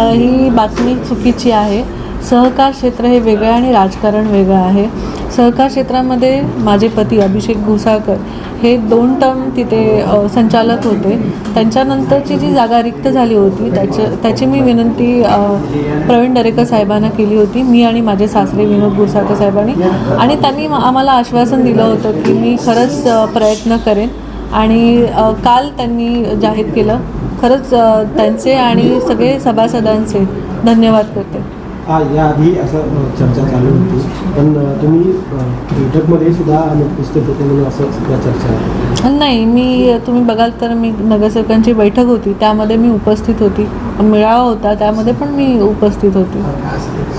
ही बातमी चुकीची आहे. सहकार क्षेत्र हे वेगळं आणि राजकारण वेगळं आहे. सहकार क्षेत्रामध्ये माझे पती अभिषेक घुसाळकर हे 2 टर्म तिथे संचालक होते. त्यांच्यानंतरची जी जागा रिक्त झाली होती त्याची मी विनंती प्रवीण दरेकर साहेबांना केली होती, मी आणि माझे सासरे विनोद घुसाळकर साहेबांनी. आणि त्यांनी आम्हाला आश्वासन दिलं होतं की मी खरंच प्रयत्न करेन. आणि काल त्यांनी जाहीर केलं. खरंच त्यांचे आणि सगळे सभासदांचे धन्यवाद करते. याआधी असं चर्चा चालू होती, पण तुम्ही बैठकमध्ये सुद्धा अनुपस्थित होते म्हणून असं सुद्धा चर्चा आहे. नाही, तुम्ही बघाल तर मी नगरसेवकांची बैठक होती त्यामध्ये मी उपस्थित होती. मेळावा होता त्यामध्ये पण मी उपस्थित होती.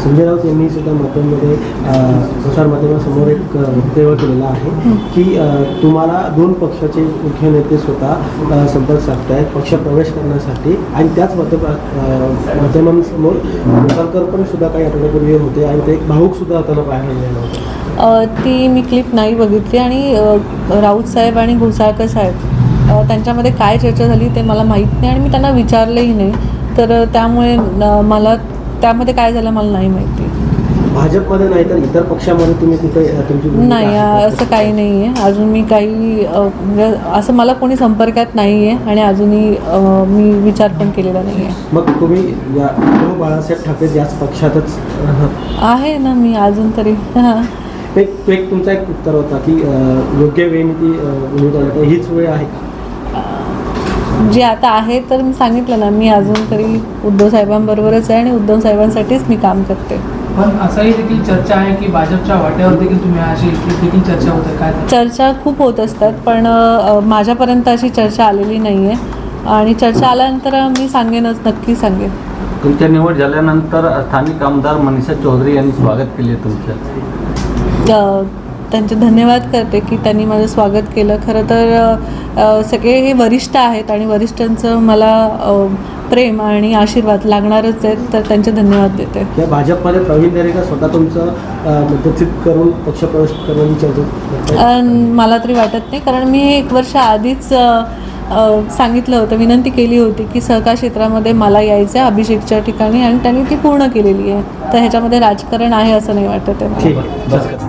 संजय राऊत यांनी सुद्धा माध्यमांमध्ये प्रसारमाध्यमासमोर एक वक्तव्य केलेलं आहे की तुम्हाला 2 पक्षाचे मुख्य नेते स्वतः संपर्क साधत आहेत पक्ष प्रवेश करण्यासाठी, आणि त्याच माध्यमांसमोर मुसाळकर पण सुद्धा काही आठवड्यापूर्वी होते आणि ते भाऊकसुद्धा त्यांना पाहायला मिळालं होतं. ती मी क्लिप नाही बघितली. आणि राऊत साहेब आणि घुसाळकर साहेब त्यांच्यामध्ये काय चर्चा झाली ते मला माहीत नाही आणि मी त्यांना विचारलंही नाही. तर त्यामुळे मला त्यामध्ये काय झालं मला नाही माहिती. भाजपमध्ये नाही तर इतर पक्षामध्ये तुम्ही कुठे तुमची नाही, असं काही नाही आहे. अजून मी काही असं मला कोणी संपर्कात नाही आहे आणि अजूनही मी विचार पण केलेला नाही आहे. मग तुम्ही या बाळासाहेब ठाकरे याच पक्षातच आहे ना मी अजून तरी. हां, एक तुमचा एक उत्तर होता की योग्य वेळी ती उमेदवार हीच वेळ आहे का? जे आता आहे तर मी सांगितलं ना, मी अजून तरी उद्धव साहेबांबरोबरच आहे आणि उद्धव साहेबांसाठीच मी काम करते. पण असंही देखील चर्चा आहे की भाजपच्या वाट्यावर देखील तुम्ही अशी देखील चर्चा होते काय? चर्चा खूप होत असतात पण माझ्यापर्यंत अशी चर्चा आलेली नाही आहे आणि चर्चा आल्यानंतर मी सांगेनच, नक्की सांगेन. तुमच्या निवड झाल्यानंतर स्थानिक आमदार मनीषा चौधरी यांनी स्वागत केले तुमचं. त्यांचे धन्यवाद करते की त्यांनी माझं स्वागत केलं. खरं तर सगळे हे वरिष्ठ आहेत आणि वरिष्ठांचं मला प्रेम आणि आशीर्वाद लागणारच आहेत, तर त्यांचे धन्यवाद देते. या भाजपमध्ये प्रवीण दरेकर स्वतः तुमचं मदतीत करून पक्षप्रवेश करण्याची चर्चा मला तरी वाटत नाही, कारण मी 1 वर्ष आधीच सांगितलं होतं, विनंती केली होती की सहकार क्षेत्रामध्ये मला यायचं आहे अभिषेकच्या ठिकाणी आणि त्यांनी ती पूर्ण केलेली आहे. तर ह्याच्यामध्ये राजकारण आहे असं नाही वाटत आहे. ठीक आहे.